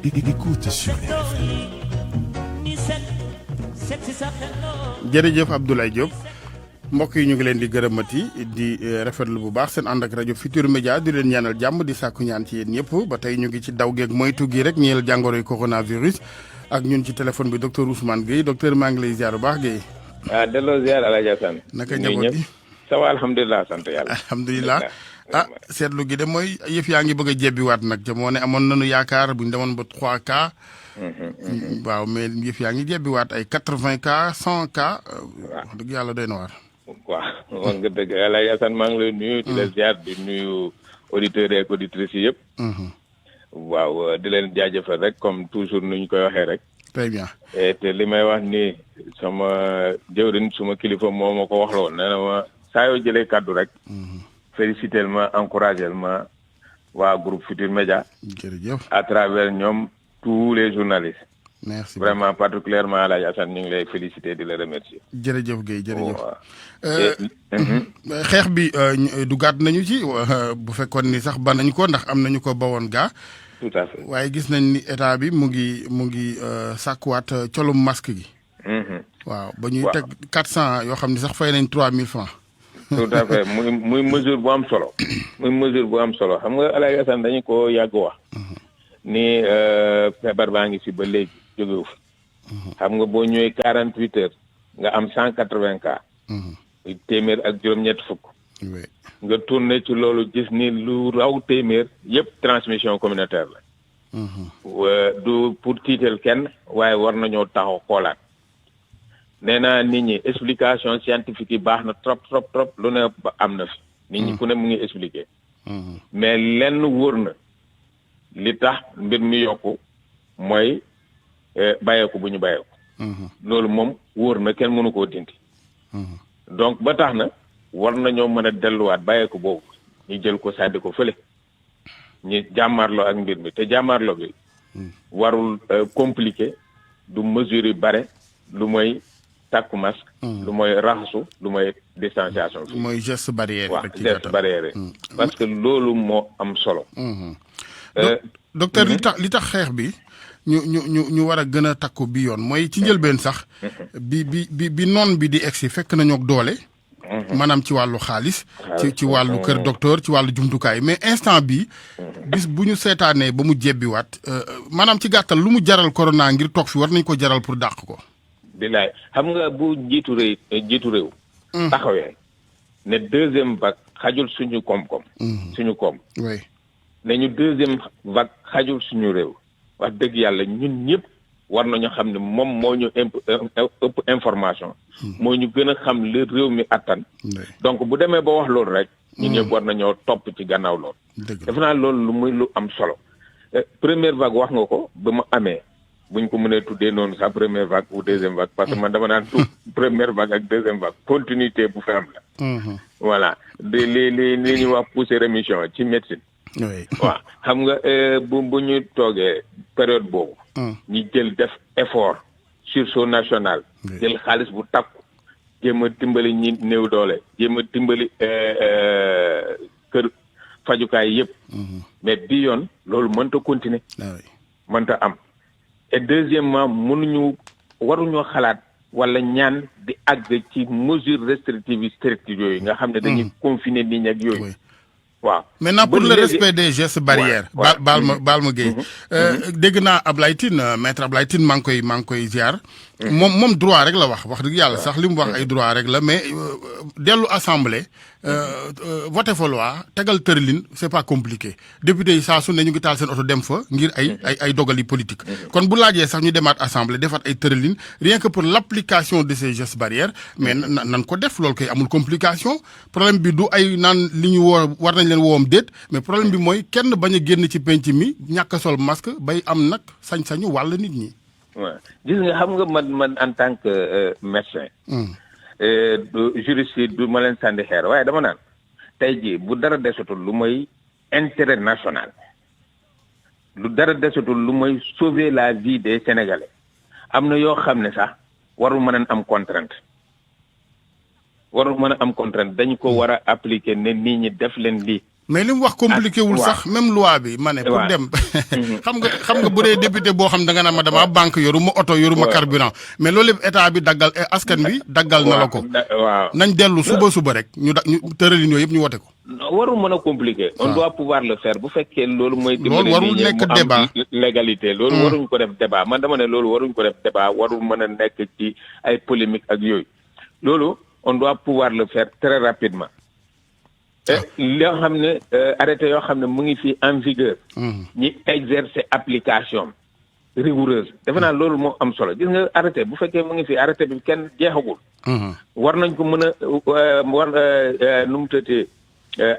Écoute sur RFM. jërëjëf Abdoulaye Diop mbokk yi ñu ngi leen di gërëmati di rafetlu bu baax seen ànd ak rajo Futurs Médias di leen ñaanal jàmm di sàkku ñaan ci yéen ñëpp ba tey ñu ngi ci daw geeg moytu gi rek ñeel jàngoroy coronavirus ak ñun ci téléphone bi docteur Ousmane Gueye docteur maa ngi lay ziar bu baax Gueye. delloo ziar El Hadj Assane. naka njaboot gi ça va alhamdulilah sant yàlla. alhamdulilah seetlu gi de mooy yëf yaa ngi bëgg a jebbiwaat nag ca moo ne amoon nañu yaakaar bu ñu demoon ba 3 cas. waaw mais yëf yaa ngi jebbiwaat ay 80 cas 100 cas. wax dëgg yàlla doy na waar. waaw wax nga dëgg El Hadj Assane maa ngi lay nuyu. di la ziar di nuyu auditeurs et auditrices yi yëpp. waaw di leen jaajëfal rek comme toujours nu ñu koy waxee rek. très bien. te li may wax ni sama jëwriñ suma kilifa moo ma ko waxloo nee na ma saa yoo jëlee kàddu rek. féliciter ma encourager ma waa groupe Futurs Médias. jërëjëf à travers ñoom tous les journalistes. merci vraiment particulièrement El Hadj Assane ñu ngi lay féliciter di la remercier. jërëjëf Guèye jërëjëf. xeex bi dugaat nañu ci bu fekkoon ni sax ba nañu ko ndax am nañu ko bawoon gaa. tout à fait waaye gis nañ ni état bi mu ngi sàkkuwaat colum masque gi. waaw ba ñuy teg 400 yoo xam ne sax fay nañ 3000 francs. tout à fait muy mesure bu am solo. muy mesure bu am solo xam nga El Hadj Assane dañu ko yàgg wax. ni feebar baa ngi fi ba léegi jógewu fi. xam nga boo ñëwee 48 heures nga am 180 cas. téeméer ak juróom-ñett fukk. nga tourné ci loolu gis ni lu raw téeméer yëpp transmission communautaire la. du pour tiital kenn waaye war nañoo taxaw xoolaat. nee naa nit ñi explication scientifique yi baax na trop lu ne am na fi. nit ñi ku ne mu ngi expliquer. mais lenn wóor na li tax mbir mi yokku mooy bàyyeeku bu ñu bàyyeeku. loolu moom wóor na kenn mënu koo dindi. donc ba tax na war nañoo mën a delluwaat bàyyeeku boobu ñu jël ko sàddi ko fële ñu jàmmaarloo ak mbir mi te jàmmaarloo bi warul compliqué du mesure yu bare lu mooy takku masque. lu mooy raxasu lu mooy distanciation. mooy geste barrière. waaw geste barrière parce que loolu moo am solo. docteur li tax xeex bi ñu war a gën a takku bi yoon mooy ci njëlbeen sax. bi noon bi di egsi fekk nañu ak doole. maanaam ci wàllu xaalis. ci wàllu kër docteur ci wàllu jumtukaay mais instant bi bis bu ñu seetaanee ba mu jebbiwaat maanaam ci gàttal lu mu jaral corona ngir toog fi war nañ ko jaral pour dàq ko. bilaay xam nga bu jiitu réew. taxawee ne deuxième vague xajul suñu koom-koom. suñu koom. oui ne ñu deuxième vague xajul suñu réew. wax dëgg yàlla ñun ñëpp war nañu xam ne moom moo ñu ëpp information. moo ñu gën a xam le réew mi attan. donc bu demee ba wax loolu rek. ñun ñëpp war nañoo topp ci gannaaw loolu. defe naa loolu lu muy lu am solo. première vague wax nga ko ba mu amee. buñ ko mënee tuddee noonu sax première vague ou deuxième vague parce que man dama naan tout première vague ak deuxième vague continuité bu fi am la. voilà li ñuy wax pousser rémission ci médecine. waaw xam nga bu ñu toogee période boobu. ñu jël def effort sursaut national. jël xaalis bu takku jéem a dimbali ñi néew doole jéem a dimbali kër fajukaay yëpp. mais bi yoon loolu mënta continuer. mënta am. et deuxièmement waruñoo xalaat wala ñaan di àgg ci mesure restrictive yi strictes yooyu nga xam ne dañuy confiner nit ñi ak yooyu. waaw maintenant pour le respect des gestes barrières. baal ma Guèye. dégg naa Ablaye Tine maître Ablaye Tine maa ngi koy ziar. moom droit rek la wax dëgg yàlla sax li mu wax ay droit rek la mais dellu assemblée. voté fa loi tegal tëralin c'est pas compliqué député yi saa su ne ñu ngi taal seen oto dem fa ngir ay dogali politique. kon bu laajee sax ñu demaat assemblée defaat ay tëralin rien que pour l'application de ces gestes barrières mais nan ko def loolu koy amul complication problème bi du ay naan li ñu war nañ leen woowam déet mais problème bi mooy kenn bañ a génn ci penc mi ñàkk a sol masque bay am nag sañ-sañu wàll nit ñi. waaw gis nga xam nga man en tant que médecin. juriste yi du ma leen sànni xeer waaye dama naan tey jii bu dara desatul lu mooy intérêt national lu dara desatul lu mooy sauver la vie des Sénégalais am na yoo xam ne sax warul mën a am contrainte dañu ko war a appliquer ne nit ñi def leen lii mais li mu wax compliqué wul sax même loi bi ma ne pour dem xam nga bu dee député boo xam da nga naan ma dama banque yoruma oto yoruma carburant mais loolu lépp état bi daggal askan bi daggal na la ko nañ dellu suba rek ñu tëralin yooyu yëpp ñu wote ko warul mën a compliqué on doit pouvoir le faire bu fekkee loolu mooy dimbali warul nekk débat légalité loolu waruñ ko def débat man dama ne loolu waruñ ko def débat warul mën a nekk ci ay polémique ak yooyu loolu on doit pouvoir le faire très rapidement loo xam ne arrêté yoo xam ne mu ngi fi en vigueur ñi exercer application rigoureuse defe naa loolu moo am solo gis nga arrêté bu fekkee mu ngi fi arrêté bi kenn jeexagul war nañ ko mën a nu mu tëddee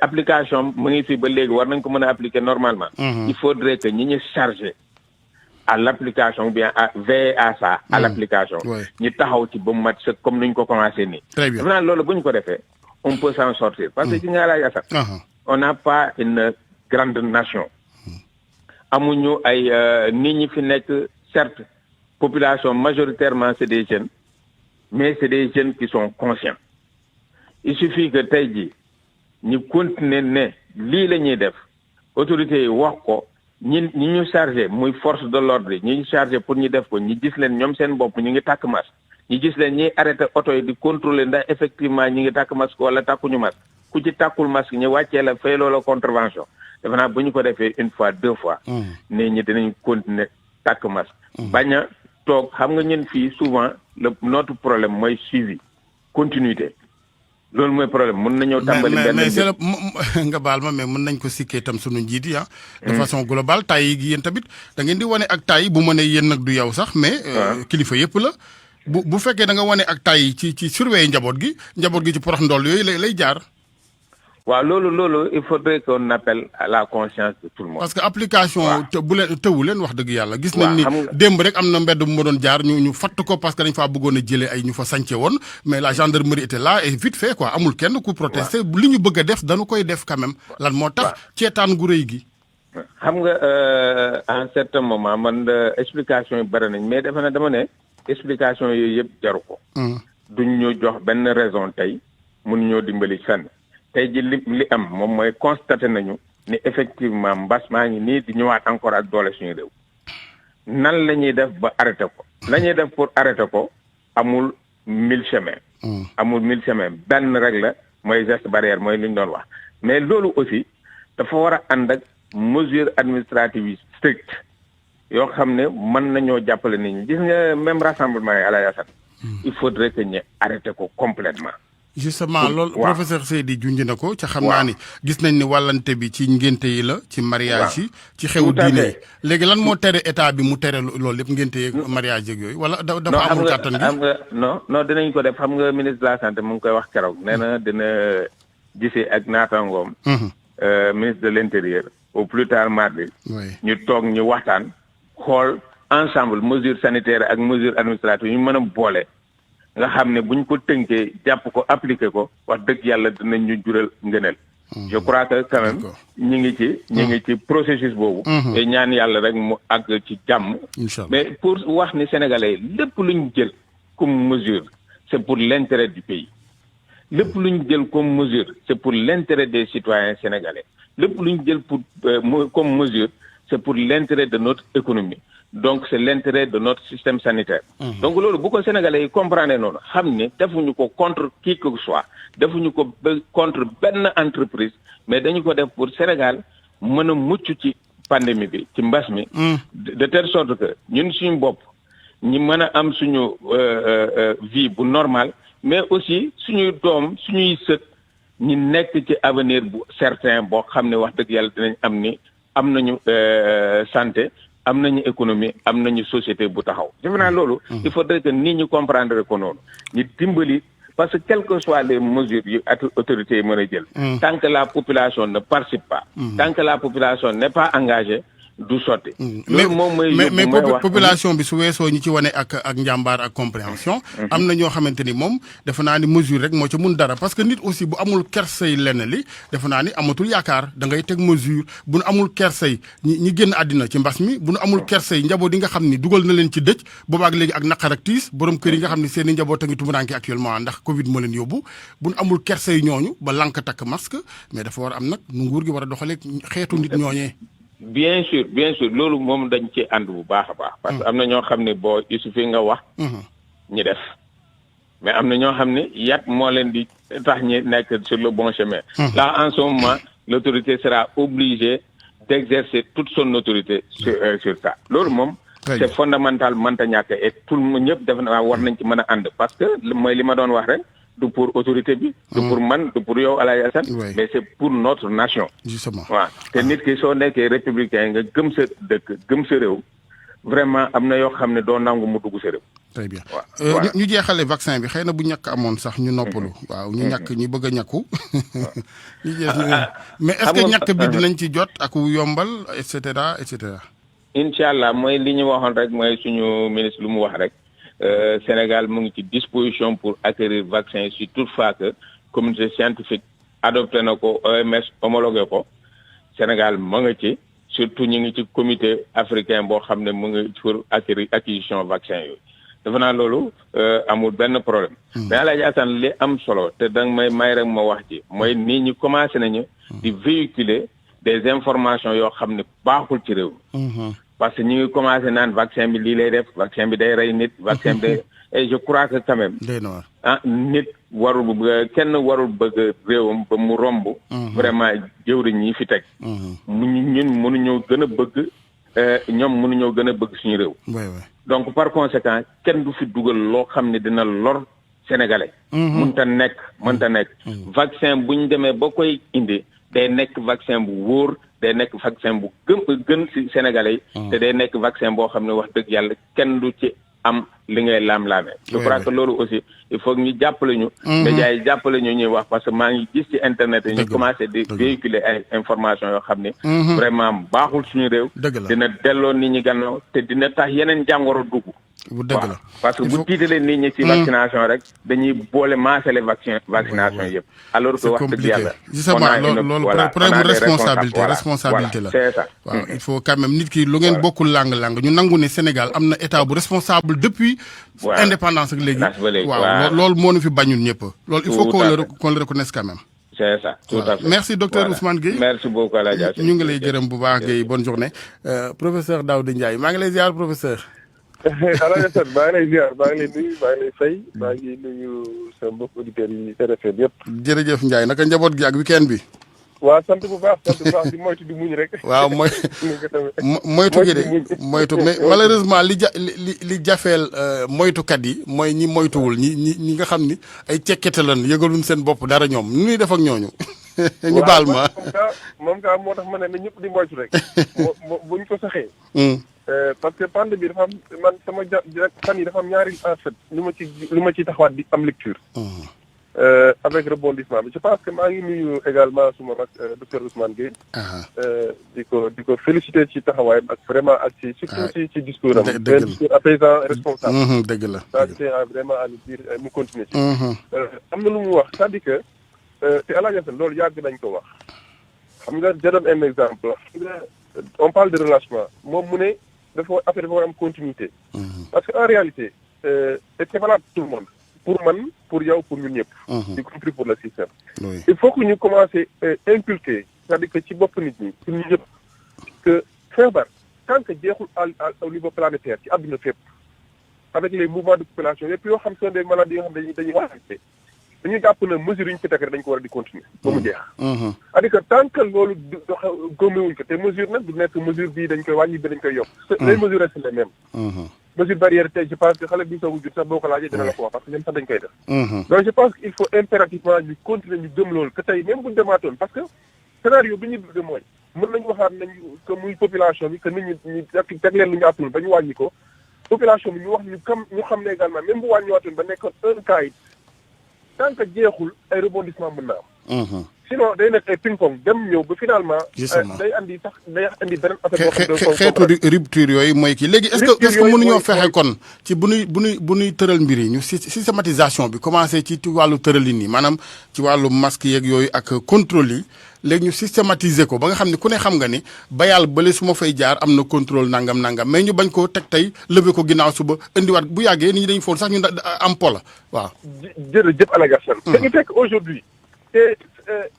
application mu ngi fi ba léegi war nañ ko mën a appliquer normalement il faudrait que ñi ñu chargé à l'application ou bien à veiller à ça à l'application ñi taxaw ci ba mu mat sëkk comme ni ñu ko commencé nii defe naa loolu bu ñu ko defee on peut s'en sortir parce que ci nga laaj asat on n'a pas une grande nation amuñu ay nit ñi fi nekk certes population majoritairement c'est des jeunes mais c'est des jeunes qui sont conscients il suffit que tey jii ñu continuer ne lii la ñuy def autorités yi wax ko ñi ñu chargé muy force de l'ordre yi ñi ñu chargé pour ñu def ko ñi gis leen ñoom seen bopp ñu ngi tàkk masque ñi gis leen ñiy arrêté oto yi di contrôler ndax effectivement ñi ngi tàkk masque wala tàkkuñu masque ku ci tàkkul masque ñu wàccee la fay loola contravention defe naa bu ñu ko defee une fois deux fois nit ñi dinañ continuer tàkk masque bañ a toog xam nga ñun fii souvent notre problème mooy suivi continuité loolu mooy problème mën nañoo tàmbali benn mais c'est nga baal ma mais mën nañ ko sikkee tam sunu njiit yi de façon globale taay gi yéen tamit da ngeen di wane ak taay bu mënee yéen nag du yow sax mais kilifa yëpp la bu fekkee da nga wane ak taay ci surveiller njaboot gi ci porox ndool yooyu lay jaar waaw loolu il faudrait qu'on appelle à la conscience de tout le monde. parce que application bu leen tëwu leen wax dëgg yàlla gis nañ ni démb rek am na mbedd bu ma doon jaar ñu fatt ko parce que dañ faa bëggoon a jëlee ay ñu fa sànce woon mais la gendarmerie était là et vite fait quoi amul kenn ku protester li ñu bëgg a def dañu koy def quand même lan moo tax ceetaan gu rëy gi xam nga à un certain moment man explication yi bëri nañ mais dafa ne dama ne explication yooyu yëpp jaru ko duñ ñu jox benn raison tey mun ñoo dimbali fenn tey ji li am moom mooy constaté nañu ni effectivement mbas maa ngi nii di ñëwaat encore ak doole suñu réew nan la ñuy def ba arrêté ko la ñuy def pour arrêté ko amul 1000 chemins amul 1000 chemins benn rek la mooy geste barrière mooy li ñu doon wax mais loolu aussi dafa war a ànd ak mesure administrative yi strict yoo xam ne mën nañoo jàppale nit ñi gis nga même rassemblement yi ala yasat il faudrait que ñu arrêté ko complètement justement loolu professeur Seydi junj na ko ca xam naa ni gis nañ ni wàllante bi ci ngénte yi la ci mariage yi ci xewu diine yi léegi lan moo tere état bi mu tere loolu lépp ngénte yeeg mariage yeeg yooyu wala dafa amul kàttan gi xam nga non dinañ ko def xam nga ministre de la santé mu ngi koy wax keroog nee na dina gisee ak naataangoom ministre de l'intérieur au plus tard mardi ñu toog ñu waxtaan xool ensemble mesure sanitaire ak mesure administrative ñu mën a boole nga xam ne buñ ko tënkee jàpp ko appliqué ko wax dëgg yàlla dinañ ñu jural ngëneel je crois que quand même ñi ngi ci processus boobu et ñaan yàlla rek mu àgg ci jàmm mais pour wax ni sénégalais lépp luñ jël comme mesure c'est pour l'intérêt du pays lépp luñ jël comme mesure c'est pour l'intérêt des citoyens sénégalais lépp luñ jël pour comme mesure c'est pour l'intérêt de notre économie donc c'est l'intérêt de notre système sanitaire donc loolu bu ko sénégalais yi comprendre noonu xam ne defuñu ko contre qui que ce soit defuñu ko contre benn entreprise mais dañu ko def pour Sénégal mën a mucc ci pandémie bi ci mbas mi de telle sorte que ñun suñu bopp ñi mën a am suñu vie bu normal mais aussi suñuy doom suñuy sët ñi nekk ci avenir bu certain boo xam ne wax dëgg yàlla dinañ am ni am nañu santé am nañu économie am nañu société bu taxaw defe naa loolu il faudrait que nit ñi comprendre ko noonu ñu dimbali parce que quelles que soient les mesures yu autorités yi mën a jël tant que la population ne participe pas tant que la population n'est pas engagée du sotti. loolu moom mooy mais population bi su weesoo ñi ci wane ak njàmbaar ak compréhension. am na ñoo xamante ni moom defe naa ni mesure rek moo ci mun dara parce que nit aussi bu amul kersay lenn li defe naa ni amatul yaakaar da ngay teg mesure bu nu amul kersay ñi génn àddina ci mbas mi bu nu amul kersay njaboot yi nga xam ni dugal na leen ci dëj boobaak léegi ak naqar ak tiis borom kër yi nga xam ni seen i njaboot a ngi tumuraanke actuellement ndax Covid moo leen yóbbu bu nu amul kersay ñooñu ba lank takk masque mais dafa war a am nag nu nguur gi war a doxalee xeetu nit ñooñee. bien sûr loolu moom dañ ci ànd bu baax a baax. parce que am na ñoo xam ne boo il suffit nga wax. ñi def mais am na ñoo xam ne yat moo leen di tax ñi nekk sur le bon chemin. là en ce moment l'autorité sera obligée d'exercer toute son autorité sur ça loolu moom. c'est fondamental mënta ñàkk et tout le monde ñëpp def na war nañ ci mën a ànd parce que mooy li ma doon wax rek. du pour autorité bi. du pour man du pour yow Alaaji Assane. mais c'est pour notre nation. justement waaw te nit ki soo nekkee républicain nga gëm sa dëkk gëm sa réew vraiment am na yoo xam ne doo nangu mu dugg sa réew. très bien ñu jeexale vaccin bi xëy na bu ñàkk amoon sax ñu noppalu. waaw ñu ñàkk ñi bëgg a ñàkku. mais est-ce que ñàkk bi dinañ ci jot ak yombal et cetera et cetera. incha allah mooy li ñu waxoon rek mooy suñu ministre lu mu wax rek. Sénégal mu ngi ci disposition pour acquérir vaccin si toutefois que communauté scientifique adopté na ko OMS homologué ko Sénégal mu nga ci surtout ñu ngi ci comité africain boo xam ne mu ngi pour acquisition vaccin yooyu dafa naa loolu amul benn problème mais Alaaji Assane li am solo te danga may rek ma wax ci mooy nit ñi commencé nañu di véhiculer des informations yoo xam ne baaxul ci réew mi parce que ñu ngi commencé naan vaccin bi lii lay def vaccin bi day rey nit vaccin bi day et je crois que quand même nit kenn warul bëgg réewam ba mu romb vraiment jëwriñ ñi fi teg ñun mënuñoo gën a bëgg ñoom mënuñoo gën a bëgg suñu réew donc par conséquent kenn du fi dugal loo xam ne dina lor sénégalais mënta nekk vaccin buñ demee ba koy indi day nekk vaccin bu wóor day nekk vaccin bu gën ci sénégalais yi te day nekk vaccin boo xam ne wax dëgg yàlla kenn du ci am li ngay laam-laamee je crois que loolu aussi il faut que ñu jàppale ñu médias yi jàppale ñu ñuy wax parce que maa ngi gis ci internet yi ñu commencé di véhiculer ay information yoo xam ne vraiment baaxul suñu réew dina delloo nit ñi gannaaw te dina tax yeneen jàngoro dugg bu dëgg la parce que bu tiitalee nit ñi ci vaccination rek dañuy boole maasale vaccination yëpp alors que wax dëgg yàlla justement loolu problème responsabilité la c'est ça waaw il faut quand même nit ki lu ngeen bokkul lang-lang ñu nangu ne Sénégal am na état bu responsable depuis indépendance ak léegi waaw loolu moo ñu fi bañul ñëpp loolu il faut qu'on le reconnaisse quand même c'est ça tout à fait merci docteur Ousmane Gueye merci beaucoup Alaaji Assane ñu ngi lay gërëm bu baax Gueye bonne journée professeur Daouda Ndiaye maa ngi lay ziar professeur Alaaji Assane maa ngi lay ziar maa ngi lay nuyu maa ngi lay fay maa ngi nuyu sa mbokk auditeurs yi RFM yëpp. jërëjëf Ndiaye naka njaboot gi ak weekend bi. waaw sant bu baax di moytu di muñ rek. waaw moytu gi de moytu mais malheureusement li jafeel moytukat yi mooy ñi moytuwul ñi nga xam ni ay cekkete lan yëgaluñ seen bopp dara ñoom nu ñuy def ak ñooñu. ñu baal ma moom kaa moo tax ma ne na ñëpp di moytu rek. buñ ko saxee. parce que pandémie bi dafa am man sama fan yi dafa am ñaari en fait lu ma ci taxawaat di am lecture. Avec rebondissement bi je pense que maa ngi nuyu également suma mag docteur Ousmane Gueye. di ko féliciter ci taxawaayam ak vraiment ak ci surtout ci discours am. discours apaisant responsable. dëgg la ça c'est vraiment à nous dire mu continuer ci. am na lu mu wax c'est-à-dire que te Alaaji Assane loolu yàgg nañ ko wax. xam nga jëloon un exemple xam nga on parle de relâchement moom mu ne dafa affaire dafa war am continuité. parce que en réalité c'est valable pour tout le monde. pour man pour yow pour ñun ñëpp. y compris pour le système. il faut que ñu commencer inculquer c'est-à-dire que ci bopp nit ñi pour ñu ñëpp que feebar tant que jeexul au niveau planétaire ci àdduna fépp avec les mouvements de population yëpp yoo xam sont des maladies yoo xam dañuy waxante dañuy jàpp na mesures yi ñu ci teg rek dañ ko war a di continuer ba mu jeex. c'est-à-dire que tant que loolu góomewuñ ko te mesure nag du nekk mesure bii dañ koy wàññi bi dañ koy yokk. les mesures restent les mêmes. mesure barrière tey je pense que xale bi soogu jur sax boo ko laajee dina la ko wax parce que ñoom sax dañ koy def. donc je pense qu'il faut impérativement ñu continuer ñu gëm loolu que tey même buñu demaatoon parce que scénario bi ñu bëgg mooy mën nañu waxaat nañ que muy population bi que nit ñi ñu teg leen lu ñu àttul ba ñu wàññi ko population bi ñu wax ñu xam ne également même bu wàññiwaatoon ba nekkoon un cas it tant que jeexul ay rebondissement mën na am. sinon day nekk ay ping pong dem ñëw ba finalement. justement day andi beneen affaire boo xam xeetu rupture yooyu mooy kii léegi est-ce que mënuñoo fexe kon ci bu ñuy tëral mbir yi ñu systématisation bi commencé ci wàllu tëralin yi maanaam ci wàllu masque yeeg yooyu ak contrôle yi léegi ñu systématiser ko ba nga xam ne ku ne xam nga ni ba yàlla bële su ma fay jaar am na contrôle nangam mais ñu bañ ko teg tey lever ko ginnaaw suba indiwaat bu yàggee nit ñi dañu foon sax ñu am pola waaw. jërëjëf Alagassan. te ñu fekk aujourd'hui te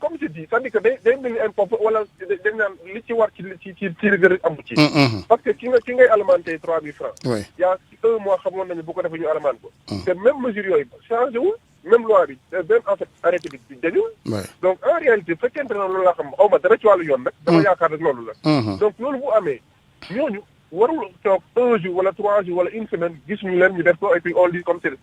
comme je dis c'est-à-dire que day mel ni un pop wala dañ naan li ci war ci rigueur amu ci. parce que ki ngay alimenté 3000 francs. oui y a 1 mois xamoon nañu bu ko defee ñu alimenté ko. te même mesure yooyu changé wul même loi bi même en fait arrêté bi dañul. donc en réalité fekkente ne loolu laa xam xaw ma dara ci wàllu yoon nag. dama yaakaar rek loolu la. donc loolu bu amee ñooñu warul toog 1 jour wala 3 jours wala 1 semaine gis ñu leen ñu def ko et puis on dit comme c'est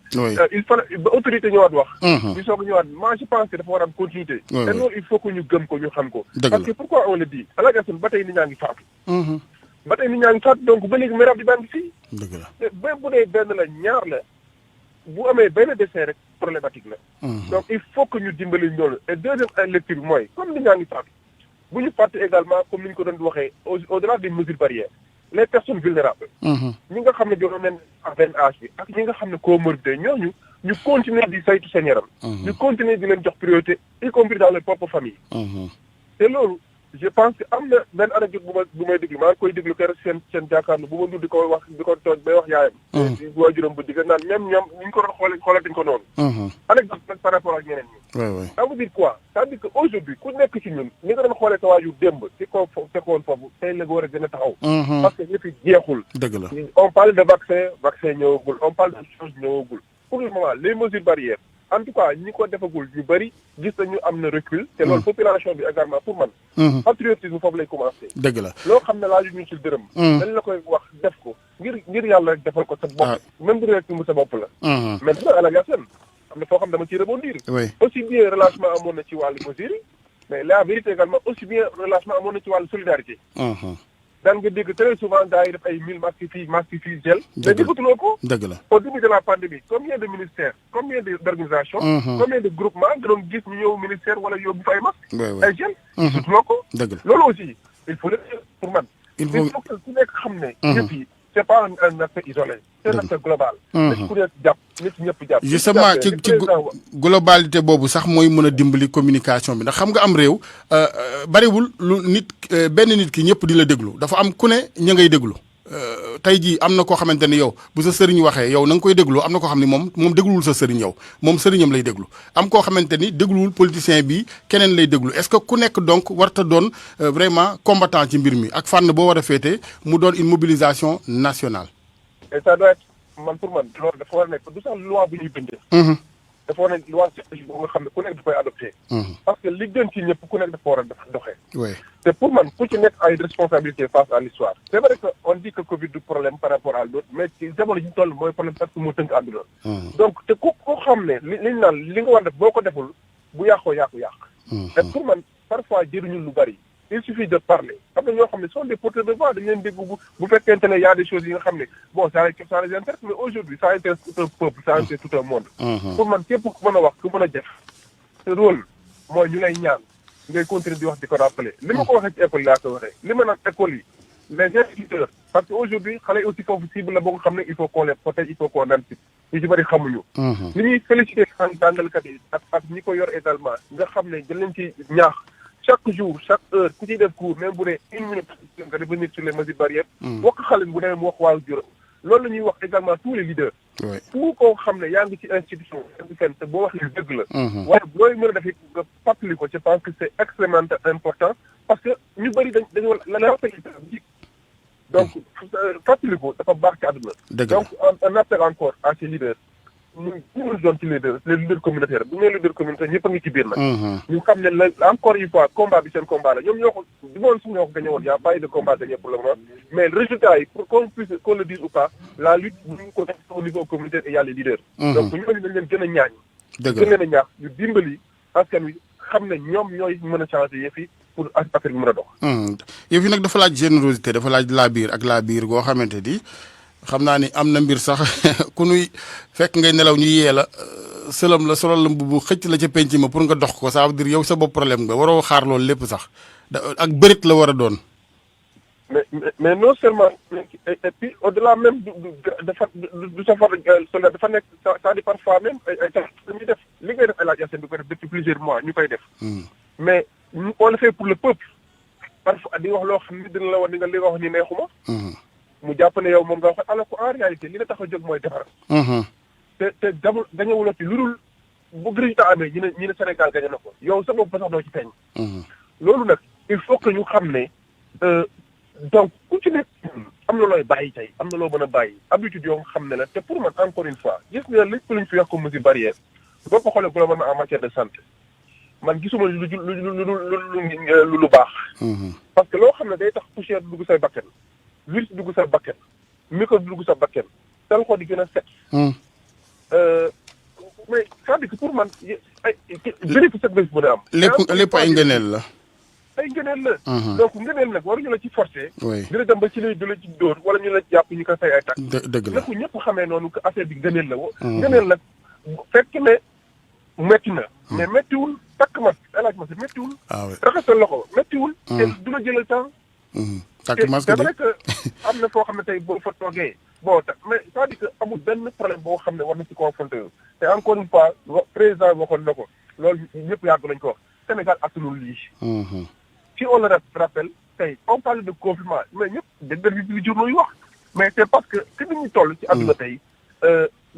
il faut ba autorité ñëwaat wax. ñu soog a ñëwaat moi je pense que dafa war a am continuité. te loolu il faut que ñu gëm ko ñu xam ko. parce que pourquoi on le dit Alagassan ba tey nit ñaa ngi faatu. ba tey nit ñaa ngi faatu donc ba léegi mérab di baa ngi fii. dëgg la te même bu dee benn la ñaar la bu amee benn décès rek problématique la. donc il faut que ñu dimbali loolu et deuxième lecture bi mooy comme nit ñaa ngi faatu bu ñu fàtte également comme ni ñu ko doon waxee au-delà des mesures barrières les personnes vulnérables. ñi nga xam ne jotoon nañ à benn âge bi ak ñi nga xam ne comorbidité ñooñu ñu continuer di saytu seen yaram. ñu continuer di leen jox priorité y compris dans les propres familles. te loolu je pense que am na benn anecdote bu may déglu maa ngi koy déglu keroog seen jàkkaarloo bu ma dund di ko wax di ko toog bay wax yaayam. di waajuram bu digga naan même ñoom ni ñu ko doon xoolatuñ ko noonu. anecdote nag par rapport ak ñeneen ñi. ça veut dire quoi c'est-à-dire que aujourd'hui ku nekk ci ñun ni nga doon xoolee sa waajur démb ci ko fekkoon foofu tey la war a gën a taxaw. parce que yëpp jeexul. dëgg la on parle de vaccin ñëwagul on parle de choses ñëwagul pour le moment les mesures barrières en tout cas ñi ko defagul ñu bëri gis nañu am na recul. te loolu population bi également pour man. patriotisme foofu lay commencé. dëgg la loo xam ne laaju ñu ci dërëm. dañ la koy wax def ko ngir yàlla rek defal ko sa bopp. même bu dee mu sa bopp la. maintenant Alagassan am na foo xam dama ciy rebondir. aussi bien relâchement amoon na ci wàllu mesure yi mais la vérité également aussi bien relâchement amoon na ci wàllu solidarité. daan nga dégg très souvent gars yi def ay 1000 masques fii gel. mais déggatuloo ko. dëgg la au début de la pandémie combien de ministères combien d'organisations. combien de groupements nga doon gis ñu ñëw ministère wala yóbbu fa ay masques. ay gel. déggatuloo ko. dëgg la loolu aussi il faut le dire pour man. il faut que ku nekk xam ne. ñëpp yi c'est pas un aspect isolé. c'est un aspect global. nit ku nekk jàpp nit ñëpp jàpp. justement ci globalité boobu sax mooy mën a dimbali communication bi ndax xam nga am réew bariwul lu nit benn nit ki ñëpp di la déglu dafa am ku ne ña ngay déglu tey jii am na koo xamante ni yow bu sa sëriñ waxee yow na nga koy déglu am na koo xam ne moom dégluwul sa sëriñ yow moom sëriñam lay déglu am koo xamante ni dégluwul politicien bi keneen lay déglu est-ce que ku nekk donc warta doon vraiment combattant ci mbir mi ak fànn boo war a féete mu doon une mobilisation nationale. et ça doit être man pour man loolu dafa war a nekk du sax loi bu ñuy bindee. dafa war a nekk loi stratégique boo nga xam ne ku nekk dafay adopté. parce que li gën ci ñëpp ku nekk dafa war a doxee. oui te pour man ku ci nekk ay responsabilité face à l'histoire c'est vrai que on dit que Covid du problème par rapport à l'autre mais ci jamono ji ñu toll mooy problème parce que moo tënk àdduna. donc te ku xam ne li ñu naan li nga war def boo ko deful bu yàqoo yàqu. te pour man parfois jëriñu lu bari. il suffit de parler xam na ñoo xam ne sont des porteurs de voix dañu leen dégg bu fekkente ne y a des choses yi nga xam ne bon ça les intéresse mais aujourd'hui ça intéresse tout un peuple ça intéresse tout un monde. pour man képp ku mën a wax ku mën a jëf te rôle mooy ñu lay ñaan ngay continuer di wax di ko rappeler. li ma ko waxee ci école yi laa ko waxee li ma naan école yi les instituteurs parce que aujourd'hui xale yi aussi foofu cible la boo nga xam ne il faut qu'on les protège il faut qu'on anticipe ñu ci bëri xamuñu. li ñuy féliciter jàngalekat yi ak ñi ko yor également nga xam ne dañ leen ci ñaax. chaque jour chaque heure ku ciy def cours même bu dee 1 minute nga revenir sur les mesures barrières. wax xale bu demee mu wax waaw juróom. loolu la ñuy wax également tous les leaders. tout koo xam ne yaa ngi ci institution fenn te boo waxee dëgg la. waaye looy mën a def it nga fàttali ko je pense que c'est extrêmement important parce que ñu bëri dañu la donc fàttali ko dafa baax ci àdduna. donc on appelle encore à ces leaders. ñu doon ci les leaders communautaires bu ñu nee leader communautaire ñëpp a ngi ci biir nag. ñu xam ne la encore une fois combat bi seen combat la ñoom ñoo ko du moom suñu ñoo ko gagné woon y a pas eu de combat gagné pour le moment mais le résultat yi pour qu'on le dise ou pas la lutte bu ñu ko def au niveau communautaire et y a les leaders. donc ñu dañ leen gën a ñaañ. gën leen a ñaax ñu dimbali askan wi xam ne ñoom ñooy mën a changer yëf yi pour affaire bi mën a dox. yëf yi nag dafa laaj générosité dafa laaj laa biir goo xamante ni. xam naa ni am na mbir sax ku nuy fekk ngay nelaw ñu yee la sëlam la solal la mbubu xëcc la ca penc ma pour nga dox ko ça veut dire yow sa bopp problème nga waroo xaar loolu lépp sax ak bërit la war a doon. mais non seulement et puis au-delà même du safar soldat dafa nekk c'est-à-dire parfois même ay tax dañuy def li ngay def El Hadj Assane di ko def depuis plusieurs mois ñu koy def. mais on le fait pour le peuple. parfois di wax loo xam ni dina la wax ni nga li nga wax ni neexuma. mu jàpp ne yow moom nga wax alors que en réalité li la tax a jóg mooy defar. te damul gañewuloo ci lu dul bu résultat amee ñu ne Sénégal gañe na ko yow sa bopp ba sax doo ci feeñ. loolu nag il faut que ñu xam ne donc ku ci nekk am na looy bàyyi tey am na loo mën a bàyyi habitude yoo nga xam ne la te pour man encore une fois gis nga lépp luñ fi wax comme mesure barrière boo ko xoolee globalement en matière de santé man gisuma lu baax. parce que loo xam ne day tax poussière dugg say bakkan virus dugg sa bakkan microbe dugg sa bakkan sa loxo di gën a set. mais c'est-à-dire que pour man ay bénéfice ak bénéfice bu ne am. lépp ay ngëneel la. ay ngëneel la. donc ngëneel nag waruñu la ci forcer. oui dina dem ba ci lay du la ci dóor wala ñu la jàpp ñu ko fay ay takk. dëgg la lépp ñëpp xamee noonu que affaire bi ngëneel la woo. ngëneel nag fekk ne métti na. mais méttiwul takk masque El Hadj Massi méttiwul. raxas sa loxo méttiwul. te du la jëlal temps. takk masque c'est vrai que am na foo xam ne tey boo fa toogee bon mais c'est-à-dire que amul benn problème boo xam ne war na ci confronté wu. te encore une fois président waxoon na ko loolu ñëpp yàgg nañu ko wax Sénégal attanul lii. si on le rappelle tey on parle de confinement mais ñëpp dégg nga li journaux yi wax mais c'est parce que fi nit ñi toll ci àdduna tey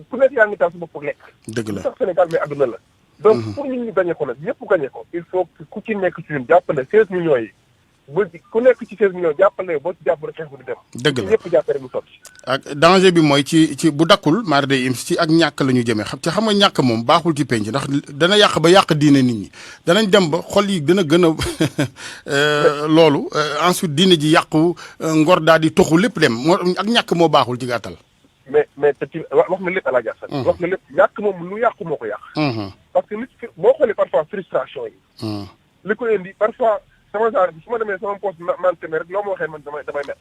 ku nekk yaa ngi taal sa bopp pour lekk. dëgg la sax Sénégal mais àdduna la. donc pour ñun ñu gagné ko nag ñëpp gagné ko il faut que ku ci nekk ci ñun jàppale 16 millions yi bu ku nekk ci 16 millions jàppale boo ci jàppale xeex bu di dem. dëgg la ñëpp jàppale rek mu sotti. ak danger bi mooy ci bu dakkul maar day im ci ak ñàkk la ñu jëmee xam nga ñàkk moom baaxul ci penc ndax dana yàq ba yàq diine nit ñi danañ dem ba xol yi dina gën a loolu ensuite diine ji yàqu ngor daal di toxu lépp dem moo ak ñàkk moo baaxul ci gàttal. mais te ci wax nga lépp El Hadj Assane. wax nga lépp ñàkk moom lu yàqu moo ko yàq. parce que nit boo xoolee parfois frustration yi. li ko indi parfois sama genre bi su ma demee sama poste man rek loo ma waxee man damay mer.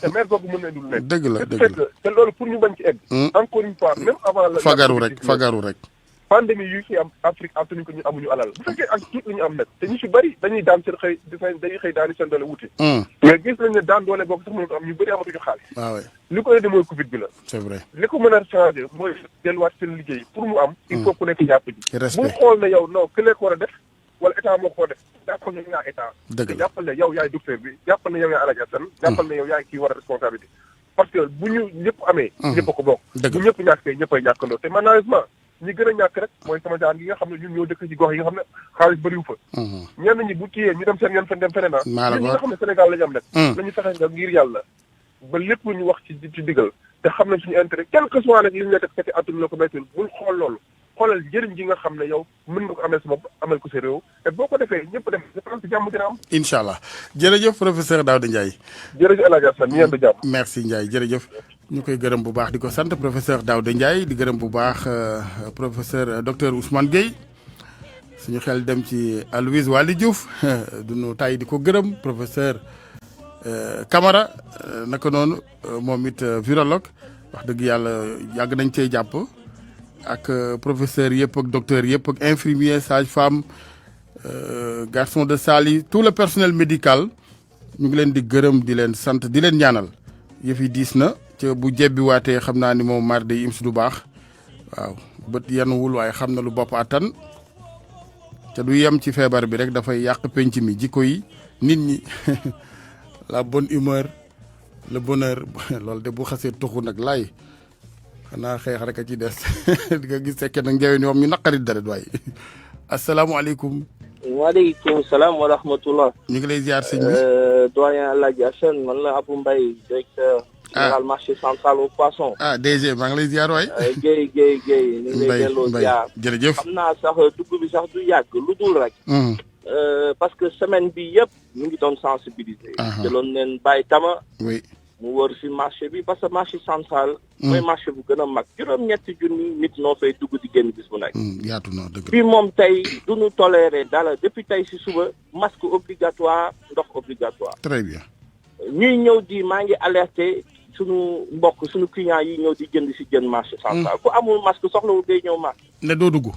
te mer googu mën na indi lu nekk. dëgg la dëgg la te loolu pour ñu bañ ci egg. encore une fois même avant la. fagaru rek. pandémie yu ci am Afrique attanuñ ko ñu amuñu alal bu fekkee ak tuut la ñu am nag te ñu si bëri dañuy daan seen xëy dañuy xëy daani seen doole wuti. mais gis nañ ne daan doole boobu sax mënatu am ñu bëri amatuñu xaalis. waaw li ko indi mooy Covid bi la. c'est vrai li ko mën a changé mooy delluwaat seen liggéey pour mu am. il faut ku nekk jàpp ji. respect bu xool ne yow non ku nekk war a def wala état moo ko def jàppal ne yow yaa état. dëgg la jàppal ne yow yaay docteur bi jàppal ne yow yaay El Hadj Assane. jàppal ne yow yaay kii war a responsabilité. parce que bu ñu ñëpp amee. ñëpp a ko bokk. bu ñëpp ñàkkee ñëppay ñàkkandoo te malheureusement ñi gën a ñàkk rek mooy sama genre yi nga xam ne ñun ñoo dëkk ci gox yi nga xam ne xaalis bëriwu fa. ñenn ñi bu kiyee ñu dem seen yoon dem feneen ah. ñun ñi nga xam ne Sénégal la ñu am nag. nañu fexe nga ngir yàlla ba lépp lu ñu wax ci digal te xam ne suñu intérêt quel que soit nag li ñu la def kati atul la ko méttul bul xool loolu xoolal njëriñ gi nga xam ne yow mën nga ko amee sa bopp amal ko sa réew te boo ko defee ñëpp def je pense que jàmm dina am. incha allah jërëjëf professeur Daouda Ndiaye. jërëjëf El Hadj Assane ñu yendu jàmm. merci Ndiaye jërëjëf. ñu koy gërëm bu baax di ko sant professeur Daouda Ndiaye di gërëm bu baax professeur docteur Ousmane Gueye suñu xel dem ci Aloyse Waly Diouf duñu tay di ko gërëm professeur Camara naka noonu moom it virologue wax dëgg yàlla yàgg nañ cee jàpp ak professeur yëpp ak docteur yëpp ak infirmier sage-femme garçon de salle yi tout le personnel médical ñu ngi leen di gërëm di leen sant di leen ñaanal yëf yi diis na ca bu jebbi waatee xam naa ni moom mar day im si du baax waaw bët yanuwul waaye xam na lu bopp attan te du yem ci feebar bi rek dafay yàq penc mi jikko yi nit ñi la bonne humeur le bonheur loolu de bu xasee tuxu nag laay xanaa xeex rek a ci des di nga gis fekkee nag njawee ni moom ñu naqarit dara waay asalaamaaleykum. waaleykum salaam wa rahmatullah. ñu ngi lay ziar sëñ bi. doyen El Hadj Assane man la Abou Mbaye directeur. général marché central au poisson. DG maa ngi lay ziar waay. Guèye ñu ngi lay delloo ziar. jërëjëf xam naa sax dugg bi sax du yàgg lu dul rek. parce que semaine bi yëpp ñu ngi doon sensibiliser. jëloon leen bàyyi tama. oui mu wër si marché bi parce que marché central. mooy marché bu gën a mag juróom-ñetti junni nit noo fay dugg di génn bis bu nekk. yaatu na dëgg bi moom tey du ñu toléré dara depuis tey si suba masque obligatoire ndox obligatoire. très bien. ñuy ñëw di maa ngi alerté suñu mbokk suñu clients yi ñëw di jënd si jën marché central ku amul masque soxlawul ngay ñëw marché ne doo dugg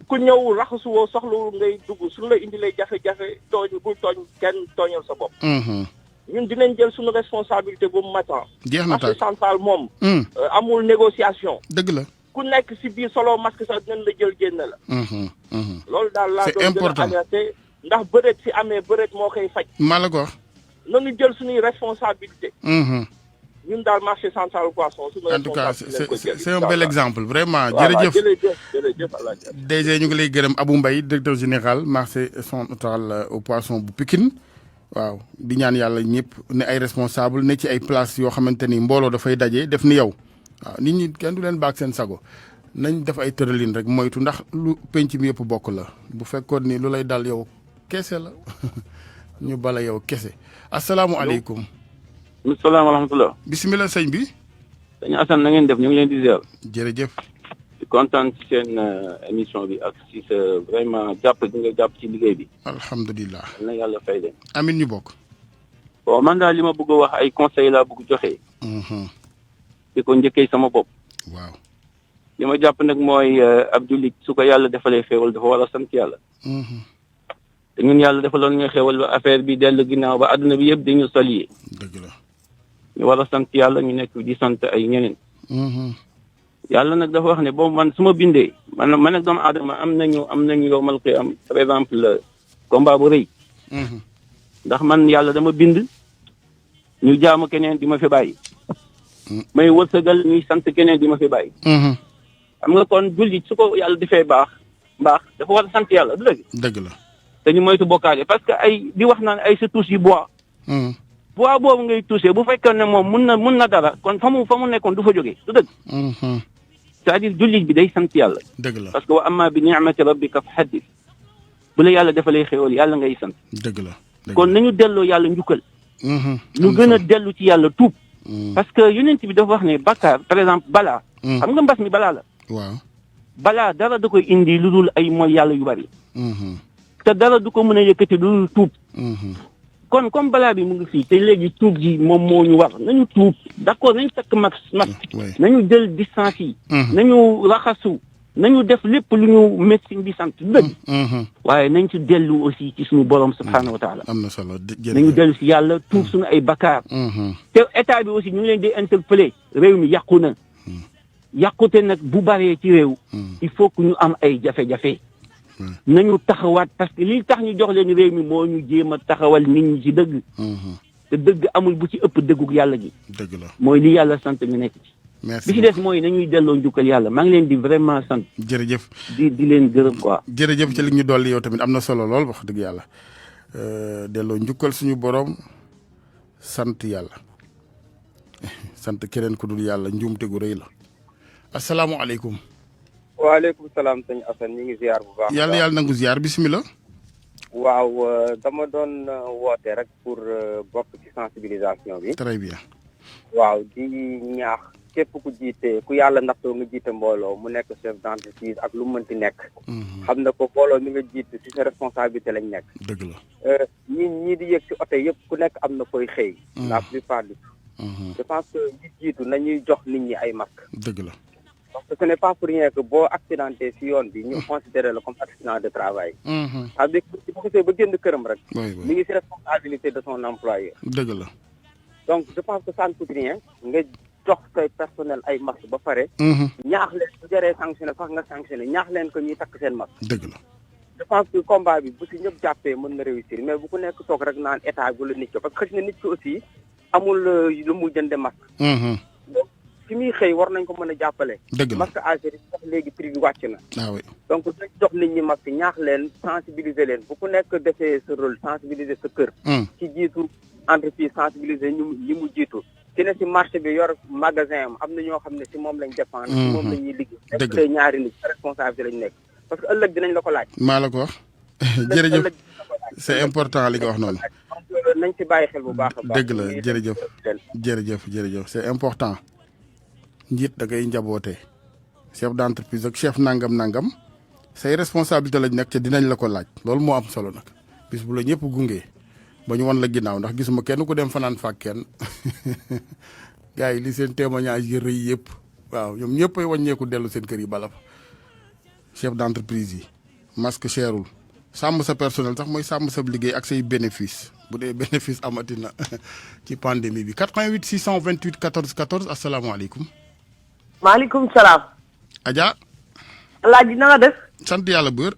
ku ñëw raxasuwoo soxlawul ngay dugg suñu la indi lay jafe-jafe bul tooñ kenn tooñal sa bopp ñun dinañ jël suñu responsabilité bu matin jeex na marché central moom amul négociation dëgg la ku nekk si biir solo masque sax dinañ la jël génn la loolu daal laa doon gën a alerté ndax bëreet si amee bëreet moo koy faj maa la ko wax nañu jël suñuy responsabilité ñun daal marché central poisson suñu en tout cas responsabilité c'est un bel exemple vraiment jërëjëf DG ñu ngi lay gërëm Abou Mbaye directeur général marché central au poisson bu Pikine waaw di ñaan yàlla ñëpp ne ay responsable ne ci ay place yoo xamante ni mbooloo dafay daje def ni yow waaw nit ñi kenn du leen baag seen sago nañ def ay tëralin rek moytu ndax lu penc mi yëpp bokk la bu fekkoon ni lu lay dal yow kese la ñu bala yow kese asalaamualeykum. salaam wa rahmatulah. bisimilah sëñ bi. sëñ Assane na ngeen def ñu ngi leen di ziar. jërëjëf. di kontaan ci seen émission bi ak ci sa vraiment jàpp gi nga jàpp ci liggéey bi. alhamdulilah. na yàlla fay leen. amin ñu bokk. bon man daal li ma bëgg a wax ay conseils laa bëgg joxe. di ko njëkkee sama bopp. waaw. li ma jàpp nag mooy ab jullit su ko yàlla defalee xéewal dafa war a sant yàlla. te ñun yàlla defaloon ñu xéewal ba affaire bi dellu ginnaaw ba àdduna bi yëpp dañu saluer. dëgg la. ñu war a sant yàlla ñu nekk di sant ay ñeneen. yàlla nag dafa wax ne boobu man su ma bindee man ak doomu aadama am nañu yowmal qiyaam par exemple combat bu rëy. ndax man yàlla dama bind ñu jaamu keneen di ma fi bàyyi. may wërsëgal ñuy sant keneen di ma fi bàyyi. xam nga kon jullit su ko yàlla defee baax dafa war a sant yàlla du dëgg. dëgg la. te ñu moytu bokkaale parce que ay di wax naan ay sa touche yi bois. bois boobu ngay touché bu fekkee ne moom mun na dara kon fa mu nekkoon du fa jógee du dëgg. c'est-à-dire jullit bi day sant yàlla. dëgg la parce que wa amma bi ni'mati rabbika fa haddith bu la yàlla defalee xéwal yàlla ngay sant. dëgg la. kon nañu delloo yàlla njukkal. ñu gën a dellu ci yàlla tuub. parce que yonent bi dafa wax ne bakkaar par exemple balaa. xam nga mbas mi balaa la. waaw. balaa dara da koy indi lu dul ay mooy yàlla yu bari. te dara du ko mën a yëkkati lu dul tuub. kon comme balaa bi mu ngi fii te léegi tuub ji moom moo ñu war nañu tuub d'accord nañu takk masque nañu jël distance yi. nañu raxasu nañu def lépp lu ñu médecine bi sant dëgg. waaye nañ ci dellu aussi ci suñu borom subhanahu wa taala. am na solo nañu dellu si yàlla tuub suñu ay bakkaar. te état bi aussi ñu ngi leen di interpeller réew mi yàqu na. yàqute nag bu baree ci réew. il faut que ñu am ay jafe-jafe. nañu taxawaat parce que li tax ñu jox leen réew mi moo ñu jéem a taxawal nit ñi ci dëgg. te dëgg amul bu ci ëpp dëggug yàlla gi. dëgg la mooy li yàlla sant ñu nekk ci. merci bi ci des mooy nañuy delloo njukkal yàlla maa ngi leen di vraiment sant. jërëjëf di leen gërëm quoi. jërëjëf ci li ñu dolli yow tamit am na solo lool wax dëgg yàlla delloo njukkal suñu borom sant yàlla sant keneen ku dul yàlla njuumte gu rëy la asalaamualeykum. waaleykum salaam sëñ Assane ñu ngi ziar bu baax. yàlla nangu ziar bisimilah. waaw dama doon woote rek pour bokk ci sensibilisation bi. très bien. waaw di ñaax képp ku jiite ku yàlla nattoo nga jiite mbooloo mu nekk chef d'entreprise ak lu mu mënti nekk. xam na ko mbooloo mi nga jiite ci sa responsabilité lañ nekk. dëgg la. ñii di yëg ci oto yëpp ku nekk am na koy xëy. la plupart du temps. je pense que ñi jiitu nañuy jox nit ñi ay masques. dëgg la. parce que ce n'est pas pour rien que boo accidenté si yoon bi ñu considéré la comme accident de travail. c'est-à-dire que bu xasee ba génn këram rek. mi ngi si responsabilité de son employeur. dëgg la. donc je pense que ça ne coûte rien nga jox say personnel ay masque ba pare. ñaax leen bu jëree sanctionné sax nga sanctionné ñaax leen ko ñuy takk seen masque. dëgg la. je pense que combat bi bu si ñëpp jàppee mën na réussir mais bu ku nekk toog rek naan état bu la nit ko parce que xëy na nit ki aussi amul lu mu jënde masque. donc fi muy xëy war nañ ko mën a jàppale. dëgg la masque agéri sax léegi prix bi wàcc na. ah oui. donc dañ jox nit ñi masque ñaax leen sensibiliser leen bu ku nekk defee sa rôle sensibiliser sa kër. ci jiitu entreprise sensibiliser ñi mu jiitu. ci ne si marché bi yor magasin am na ñoo xam ne si moom lañ dépendre. si moom la ñuy liggéey. dëgg la ñaari nit sa responsabilité lañ nekk. parce que ëllëg dinañ la ko laaj. maa la ko wax. jërëjëf c'est important li nga wax noonu. nañ ci bàyyi xel bu baax a baax. dëgg la jërëjëf c'est important. njiit da ngay njaboote chef d'entreprise ak chef nangam say responsabilité lañ nekk te dinañ la ko laaj loolu moo am solo nag bis bu la ñëpp gungee ba ñu wan la ginnaaw ndax gisuma kenn ku dem fanaan faak kenn gars yi li seen témoignage yi rëy yëpp waaw ñoom ñëpp ay wàññeeku dellu seen kër yi bala fa chef d'entreprise yi masque cherul sàmm sa personnel sax mooy sàmm sa liggéey ak say bénéfice bu dee bénéfice amatina ci pandémie bi 88 628 14 14 asalaamaaleykum. maaleykum salaam. Adja. Alaaji na nga def. sant yàlla bu wér.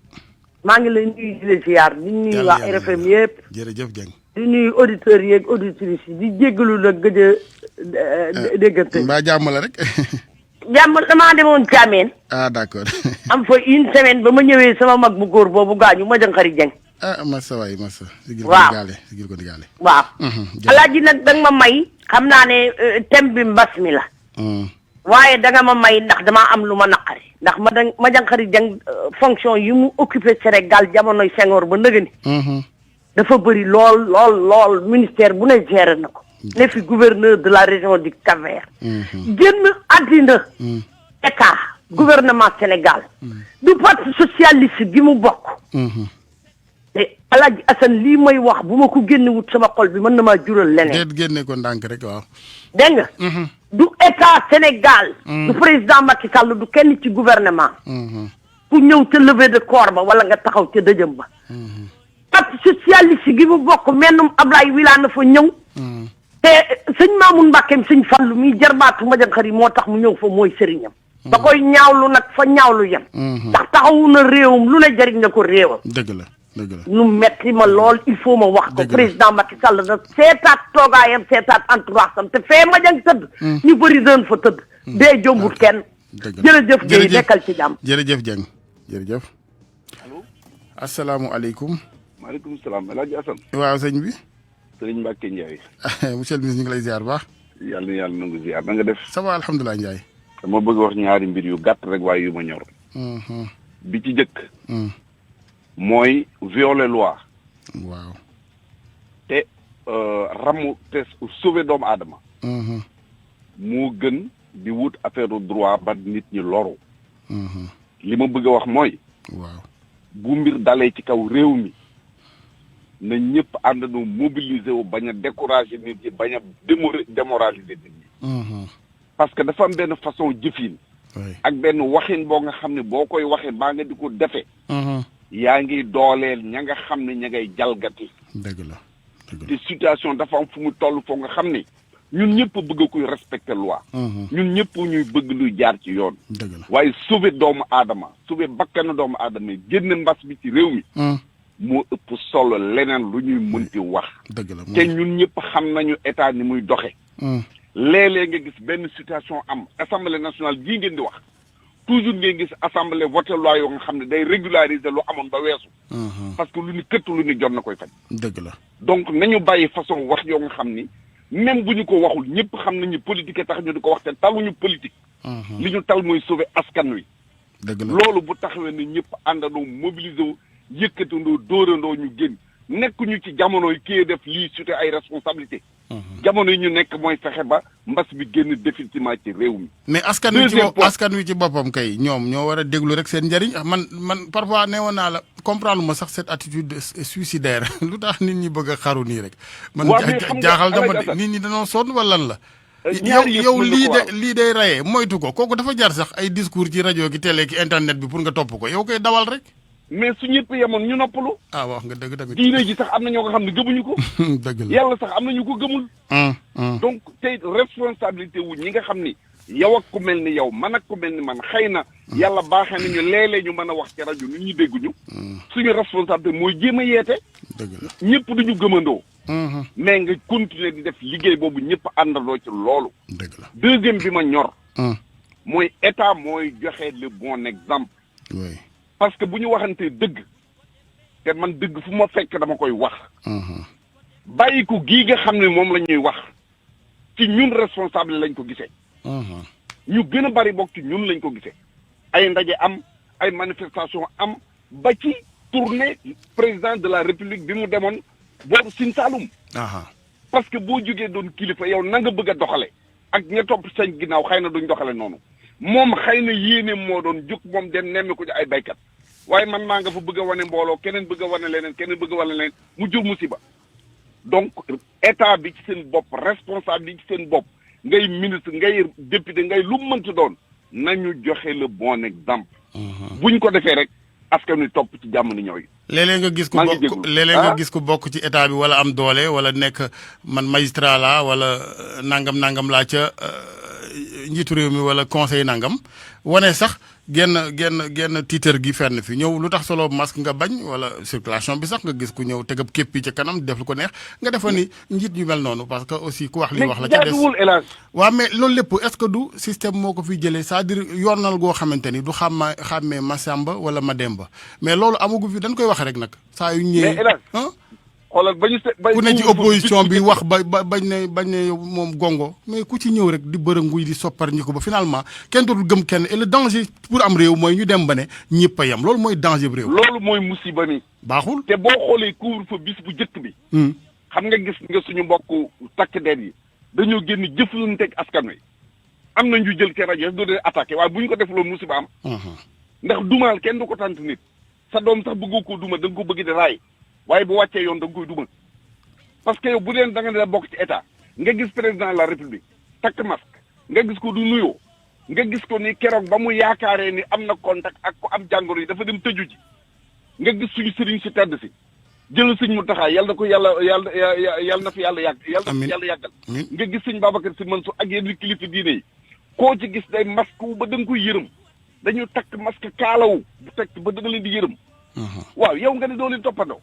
maa ngi lay nuyu di la ziar di nuyu waa RFM yëpp. jërëjëf Dieng. di nuyu auditeurs yeeg auditrices yi di jéggalu nag gëj a déggante. mbaa jàmm la rek. jàmm damaa demoon Thiamène. ah d'accord. am fa une semaine ba ma ñëwee sama mag bu góor boobu gaañu ma jënqari Dieng. ah massa waay massa. waaw sigil ko digaale. waaw. Alaaji nag danga ma may. xam naa ne thème bi mbas mi la. waaye danga ma may ndax damaa am lu ma naqari ndax ma jànqari Dieng fonction yi mu occupé Sénégal jamonoy Senghor ba nëgëni. dafa bëri lool ministère bu ne géré na ko. ne fi gouverneur de la région du Cap-Vert. génn àddina. état gouvernement Sénégal. du parti socialiste gi mu bokk. te Alaaji Assane lii may wax bu ma ko génne wut sama xol bi mën na maa jural leneen. génne ko ndànk rek waaw. dégg nga. du état Sénégal. du président Macky Sall du kenn ci gouvernement. ku ñëw ca levée de corps ba wala nga taxaw ca dëjëm ba. parti socialiste gi mu bokk mennum Ablaye Wilane na fa ñëw. te sëñ Mamoun Mbackeem sëñ Fallu mi jarbaatu Madiakhari moo tax mu ñëw fa mooy sëriñam. da koy ñaawlu nag fa ñaawlu yem. ndax taxawu na réewam lu ne jëriñ na ko réewam. dëgg la. nu metti ma lool il faut ma wax ko président Macky Sall nag seetaat toogaayam seetaat entourage am te fee ma jang tëdd ñu bëri doon fa tëdd dee jombut kenn jërëjëf Guèye nekkal ci jàmm jërëjëf Dieng jërëjëf allo asalaamualeykum maaleykum salaam El Hadj Assane waaw sëñ bi sëriñ Mbacke Ndiaye monsieur le ministre ñu ngi lay ziar baax yàlla na yàlla nangu ziar na nga def ça va alhamdulilah Ndiaye dama bëgg wax ñaari mbir yu gàtt rek waaye yu ma ñor bi ci jëkk mooy violer loi. waaw. te ramu te sauver doomu aadama. moo gën di wut affaire droit ba nit ñi loru. li ma bëgg a wax mooy. waaw. bu mbir dalee ci kaw réew mi na ñëpp àndandoo mobiliser wu bañ a décourager nit ñi bañ a démoraliser nit ñi. parce que dafa am benn façon jëfin. ak benn waxin boo nga xam ne boo koy waxee baa nga di ko defee. yaa ngi dooleel ña nga xam ne ña ngay jalgati. dëgg la te situation dafa am fu mu toll foo nga xam ne ñun ñëpp bëgg kuy respecter loi. ñun ñëpp ñuy bëgg luy jaar ci yoon. dëgg la waaye sauver doomu aadama sauver bakkanu doomu aadama yi génn mbas bi ci réew mi. moo ëpp solo leneen lu ñuy mënti wax. dëgg la te ñun ñëpp xam nañu état ni muy doxe léeg-léeg nga gis benn situation am assemblée nationale gii ngeen di wax. toujours ngeen gis assemblée voté loi yoo nga xam ne day régulariser lu amoon ba weesu. parce que lu ñu këtt lu ñu jot na koy faj. dëgg la donc nañu bàyyi façon wax yoo nga xam ni même bu ñu ko waxul ñëpp xam nañu politique tax ñu di ko wax te taluñu politique. li ñu tal mooy sauver askan wi. dëgg la loolu bu taxawee ne ñëpp àndandoo mobiliser wu yëkkatandoo dóorandoo ñu génn nekkuñu ci jamono yi kii def lii surtout ay responsabilité jamono yi ñu nekk mooy fexe ba mbas bi génn définitivement ci réew mi. mais askan wi ci boppam kay ñoom ñoo war a déglu rek seen njëriñ man parfois neewoon naa la comprendre ma sax cette attitude suicidaire lu tax nit ñi bëgg a xaru nii rek. man jaaxal dama de nit ñi dañoo sonn wala lan la. yow lii day rayee moytu ko kooku dafa jar sax ay discours ci rajo ki télé ki internet bi pour nga topp ko yow koy dawal rek. mais su ñëpp yemoon ñu noppalu. wax nga dëgg tamit. diine ji sax am na ñoo nga xam ne gëmuñu ko. dëgg la yàlla sax am na ñu ko gëmul. donc tey responsabilité wu ñi nga xam ni yow ak ku mel ni yow man ak ku mel ni man xëy na. yàlla baaxee nañu léeg-léeg ñu mën a wax ci rajo nu ñuy dégguñu. suñu responsabilité mooy jéem a yeete. dëgg la ñëpp duñu gëmandoo. mais nga continuer di def liggéey boobu ñëpp àndandoo ci loolu. dëgg la deuxième bi ma ñor. mooy état mooy joxe le bon exemple. oui. parce que bu ñu waxantee dëgg te man dëgg fu ma fekk dama koy wax. bàyyi ko gii nga xam ne moom la ñuy wax ci ñun responsable lañ ko gisee. ñu gën a bari bokk ci ñun lañ ko gisee. ay ndaje am ay manifestation am ba ci tournée président de la république bi mu demoon boobu Sine Saloum. parce que boo jógee doon kilifa yow na nga bëgg a doxale ak ña topp sañ ginnaaw xëy na duñ doxale noonu. moom xëy na yéene moo doon jóg moom dem nemmi ko ci ay baykat waaye man maa nga fa bëgg a wane mbooloo keneen bëgg a wane leneen keneen bëgg a wane leneen mu jur musiba donc état bi ci seen bopp responsable yi ci seen bopp ngay ministre ngay député ngay lu mu mënti doon nañu joxe le bon exemple. buñ ko defee rek askan wi topp ci jàmm ni ñooy. léeg-léeg nga gis ku bokk léeg-léeg nga gis ku bokk ci état bi wala am doole wala nekk man magistrat la wala nangam laa ca njiitu réew mi wala conseil nangam wane sax genn tiitër gi fenn fi ñëw lu tax solo masque nga bañ wala circulation bi sax nga gis ku ñëw tegab képpi ca kanam def lu ko neex nga defa ni njiit ñu mel noonu parce que aussi ku wax li wax la ca des waaw mais loolu lépp est-ce que du système moo ko fiy jëlee c'est-à-dire yoonal goo xamante ni du xàmmee Masamba wala Mademba mais loolu amagu fi dañ koy wax rek nag saa yu ñëwee xoolal ku ne ci opposition bi wax bañ ne moom gongo mais ku ci ñëw rek di bërënguy di soppar ñi ko ba finalement kenn dootul gëm kenn et le danger pour am réew mooy ñu dem ba ne ñëpp a yem loolu mooy danger bi réew. loolu mooy musiba mi. baaxul te boo xoolee couvre-feu bis bu njëkk bi. xam nga gis nga suñu mbokk takk der yi dañoo génn jëflanteeg askan wi am na ñu jël te rajo doo dee attaqué waaye bu ñu ko def loolu musiba am. ndax dumaal kenn du ko tant nit sa doom sax bëggoo koo duma da nga ko bëgg di raay. waaye bu wàccee yoon da nga koy duma parce que yow bu dee da nga ne bokk ci état nga gis président de la république takk masque nga gis ko du nuyoo nga gis ko ni keroog ba mu yaakaaree ni am na contact ak ko am jàngoro yi dafa dem tëju ji nga gis suñu sëriñ si tedd si jël sëñ mu taxaa yàlla na ko yàlla na fi yàlla yàgg yàlla na fi yàlla yàggal nga gis sëñ Babacar Si Mansour ak yenn kilifa diine yi koo ci gis day masque wu ba da nga koy yërëm dañu takk masque kaalawu bu tekk ba da nga leen di yërëm waaw yow nga ne doo leen toppandoo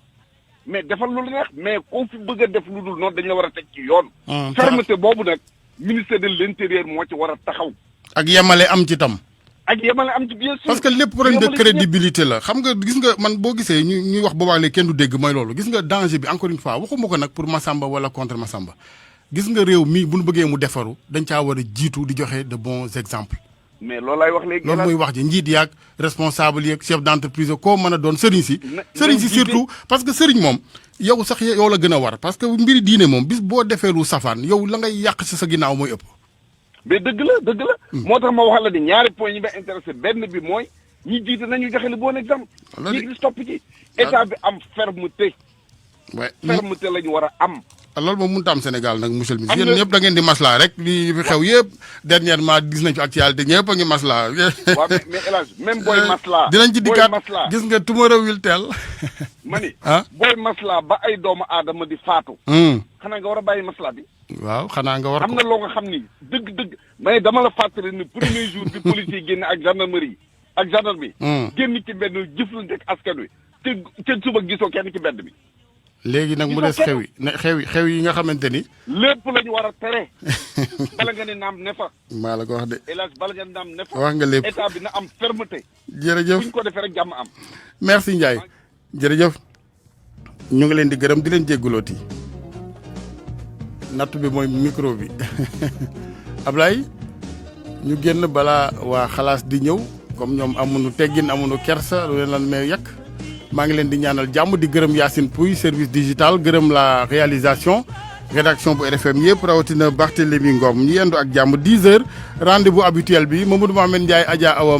mais defal lu neex mais koo fi bëgg a def lu dul noonu dañ la war a teg ci yoon. fermeté boobu nag ministère de l'intérieur moo ci war a taxaw. ak yemale am ci tam. ak yemale am ci bien sûr. parce que lépp problème de crédibilité la xam nga gis nga man boo gisee ñuy wax boobaa léegi kenn du dégg mooy loolu gis nga danger bi encore une fois waxuma ko nag pour Massamba wala contre Massamba gis nga réew mi bu ñu bëggee mu defaru dañ caa war a jiitu di joxe de bons exemples. mais loolu lay wax léegi. loolu mooy wax ji njiit yaag responsable yeeg chef d'entreprise koo mën a doon sëriñ si surtout parce que sëriñ moom yow sax yow la gën a war parce que mbiri diine moom bis boo defee lu safaan yow la ngay yàq si sa ginnaaw mooy ëpp. mais dëgg la. moo tax ma wax la ni ñaari point yi ma intéressé benn bi mooy ñi jiite nañu joxe le bon exemple. ñi gis topp ci état bi am fermeté. fermeté la ñu war a am. loolu moom mënut a am Sénégal nag monsieur le ministre yéen ñëpp da ngeen di maslaa rek li fi xew yëpp dernièrement gis nañ fi actualité ñëpp a ngi maslaa. waaw mais El Hadj même booy maslaa. dinañ ci dikkaat gis nga tomorrow will tell. ma ni booy maslaa ba ay doomu aadama di faatu. xanaa nga war a bàyyi maslaa bi. waaw xanaa nga war ko am na loo nga xam ni dëgg. mais dama la fàttali ni premier jour bi policier génn ak gendarmerie ak gendarme bi. génn ci benn jëflante ak askan wi te suba gisoo kenn ci mbedd bi. léegi nag mu des xew yi nga xamante ni. lépp la ñu war a tere. bala nga ne naam ne fa. maa la ko wax de. hélas bala nga ne naam ne fa. wax nga lépp état bi na am fermeté. jërëjëf bu ñu ko defee rek jàmm am. merci Ndiaye jërëjëf. ñu ngi leen di gërëm di leen jéggalooti. natt bi mooy micro bi Ablaye ñu génn balaa waa xalaas di ñëw comme ñoom amuñu teggin amuñu kersa lu leen lan may yàq. maa ngi leen di ñaanal jàmm di gërëm Yacine Pouy service digital gërëm la réalisation rédaction bu RFM yëpp rawatina Barthélémy Ngom ñu yendu ak jàmm 10h rendez-vous habituel bi Mamadou Mohamed Ndiaye Adja Awa